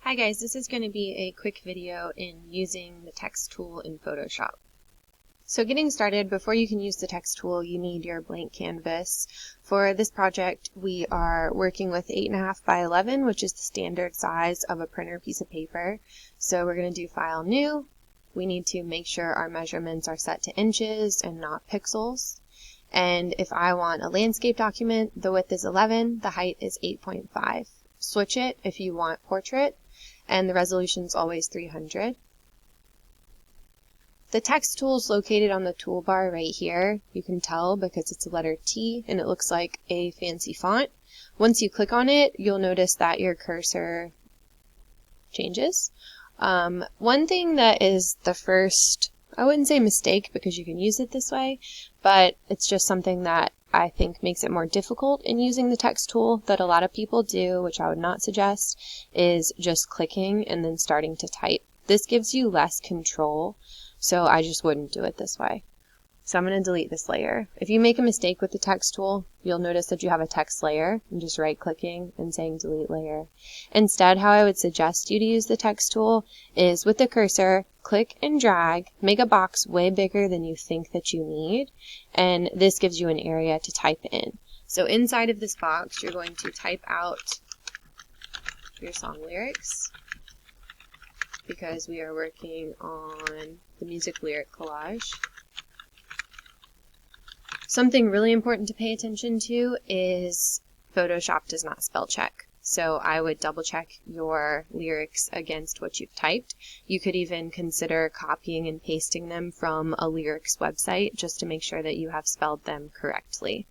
Hi guys, this is going to be a quick video in using the text tool in Photoshop. So getting started, before you can use the text tool, you need your blank canvas. For this project, we are working with 8.5 by 11, which is the standard size of a printer piece of paper. So we're going to do File, New. We need to make sure our measurements are set to inches and not pixels. And if I want a landscape document, the width is 11, the height is 8.5. Switch it if you want portrait, and the resolution is always 300. The text tool is located on the toolbar right here. You can tell because it's a letter T and it looks like a fancy font. Once you click on it, you'll notice that your cursor changes. One thing that is the first, I wouldn't say mistake because you can use it this way, but it's just something that I think makes it more difficult in using the text tool that a lot of people do, which I would not suggest, is just clicking and then starting to type. This gives you less control, so I just wouldn't do it this way. So I'm going to delete this layer. If you make a mistake with the text tool, you'll notice that you have a text layer and just right-clicking and saying delete layer. Instead, how I would suggest you to use the text tool is with the cursor, click and drag, make a box way bigger than you think that you need, and this gives you an area to type in. So inside of this box, you're going to type out your song lyrics because we are working on the music lyric collage. Something really important to pay attention to is Photoshop does not spell check. So I would double check your lyrics against what you've typed. You could even consider copying and pasting them from a lyrics website just to make sure that you have spelled them correctly.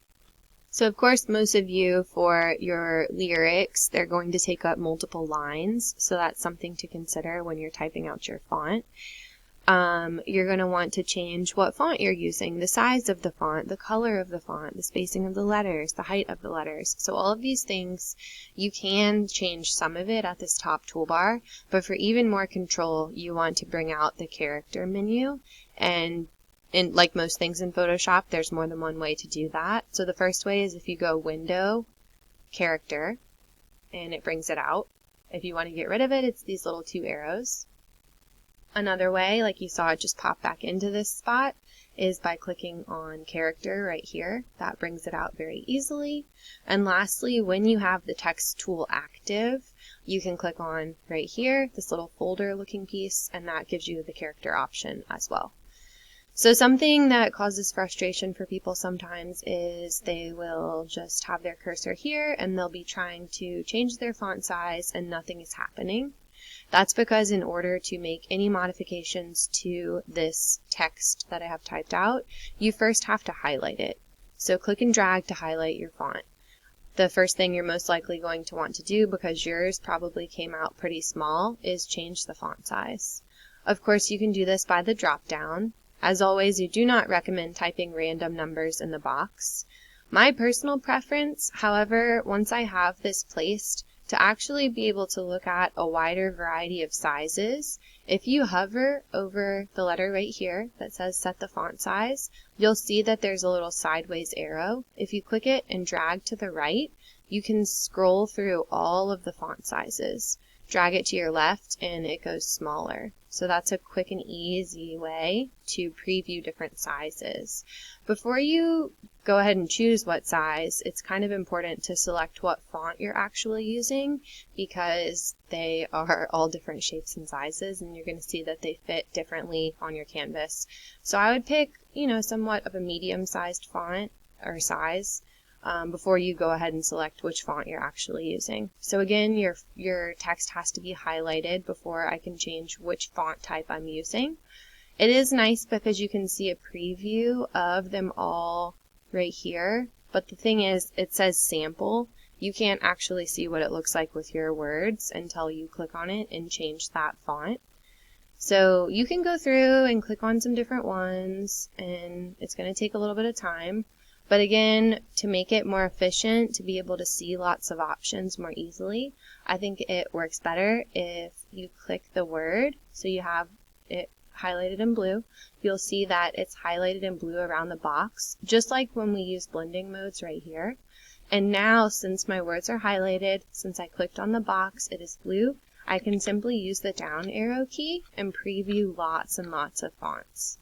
So of course, most of you, for your lyrics, they're going to take up multiple lines. So that's something to consider when you're typing out your font. You're going to want to change what font you're using, the size of the font, the color of the font, the spacing of the letters, the height of the letters. So all of these things, you can change some of it at this top toolbar, but for even more control, you want to bring out the character menu. And like most things in Photoshop, there's more than one way to do that. So the first way is if you go Window, Character, and it brings it out. If you want to get rid of it, it's these little two arrows. Another way, like you saw it just pop back into this spot, is by clicking on Character right here. That brings it out very easily. And lastly, when you have the text tool active, you can click on right here, this little folder looking piece, and that gives you the character option as well. So something that causes frustration for people sometimes is they will just have their cursor here and they'll be trying to change their font size and nothing is happening. That's because in order to make any modifications to this text that I have typed out, you first have to highlight it. So click and drag to highlight your font. The first thing you're most likely going to want to do, because yours probably came out pretty small, is change the font size. Of course, you can do this by the drop down. As always, you do not recommend typing random numbers in the box. My personal preference, however, once I have this placed, to actually be able to look at a wider variety of sizes, if you hover over the letter right here that says set the font size, you'll see that there's a little sideways arrow. If you click it and drag to the right, you can scroll through all of the font sizes. Drag it to your left and it goes smaller. So that's a quick and easy way to preview different sizes. Before you go ahead and choose what size, it's kind of important to select what font you're actually using because they are all different shapes and sizes and you're going to see that they fit differently on your canvas. So I would pick, somewhat of a medium-sized font or size before you go ahead and select which font you're actually using. So again, your text has to be highlighted before I can change which font type I'm using. It is nice because you can see a preview of them all right here, but the thing is, it says sample. You can't actually see what it looks like with your words until you click on it and change that font. So you can go through and click on some different ones, and it's going to take a little bit of time. But again, to make it more efficient, to be able to see lots of options more easily, I think it works better if you click the word, so you have it highlighted in blue. You'll see that it's highlighted in blue around the box, just like when we use blending modes right here. And now, since my words are highlighted, since I clicked on the box, it is blue, I can simply use the down arrow key and preview lots and lots of fonts.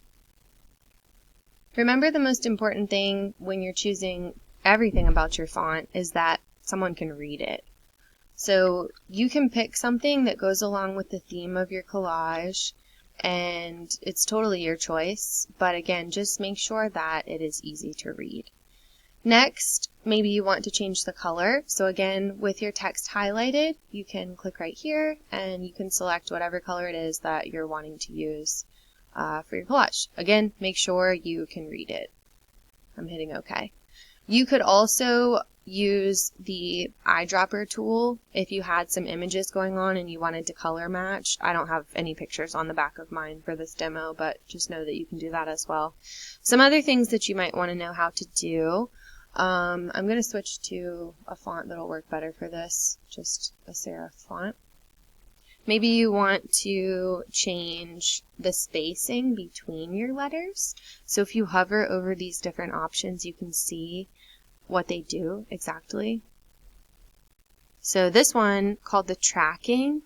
Remember, the most important thing when you're choosing everything about your font is that someone can read it. So you can pick something that goes along with the theme of your collage, and it's totally your choice, but again, just make sure that it is easy to read. Next, maybe you want to change the color. So again, with your text highlighted, you can click right here and you can select whatever color it is that you're wanting to use for your collage. Again, make sure you can read it. I'm hitting OK. You could also use the eyedropper tool if you had some images going on and you wanted to color match. I don't have any pictures on the back of mine for this demo, but just know that you can do that as well. Some other things that you might want to know how to do. I'm going to switch to a font that'll work better for this, just a serif font. Maybe you want to change the spacing between your letters. So if you hover over these different options, you can see what they do exactly. So this one, called the tracking,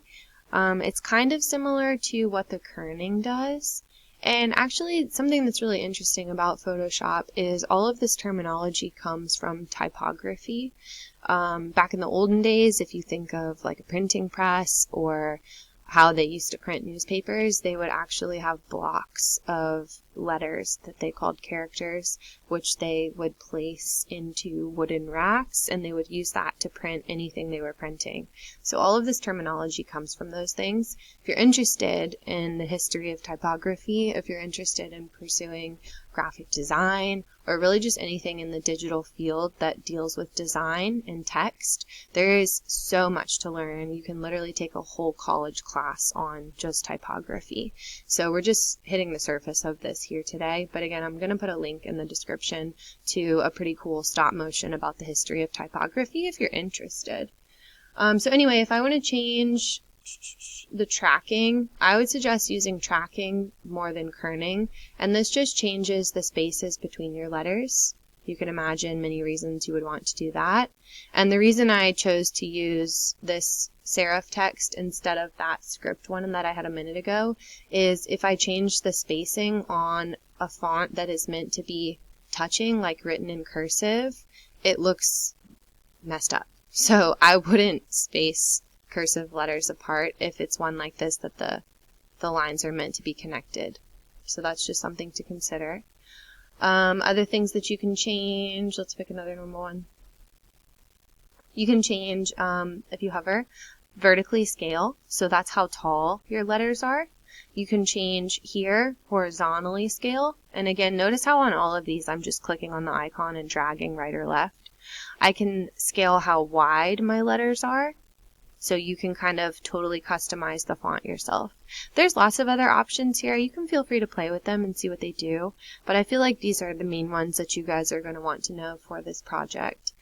it's kind of similar to what the kerning does. And actually, something that's really interesting about Photoshop is all of this terminology comes from typography. Back in the olden days, if you think of like a printing press or how they used to print newspapers, they would actually have blocks of letters that they called characters, which they would place into wooden racks, and they would use that to print anything they were printing. So all of this terminology comes from those things. If you're interested in the history of typography, if you're interested in pursuing graphic design, or really just anything in the digital field that deals with design and text, there is so much to learn. You can literally take a whole college class on just typography. So we're just hitting the surface of this here today, but again, I'm going to put a link in the description to a pretty cool stop motion about the history of typography if you're interested. So anyway, if I want to change the tracking, I would suggest using tracking more than kerning, and this just changes the spaces between your letters. You can imagine many reasons you would want to do that. And the reason I chose to use this serif text instead of that script one that I had a minute ago is if I change the spacing on a font that is meant to be touching, like written in cursive, it looks messed up. So I wouldn't space cursive letters apart if it's one like this that the lines are meant to be connected. So that's just something to consider. Other things that you can change, let's pick another normal one. You can change, if you hover, vertically scale, so that's how tall your letters are. You can change here, horizontally scale, and again, notice how on all of these I'm just clicking on the icon and dragging right or left. I can scale how wide my letters are, so you can kind of totally customize the font yourself. There's lots of other options here. You can feel free to play with them and see what they do, but I feel like these are the main ones that you guys are going to want to know for this project.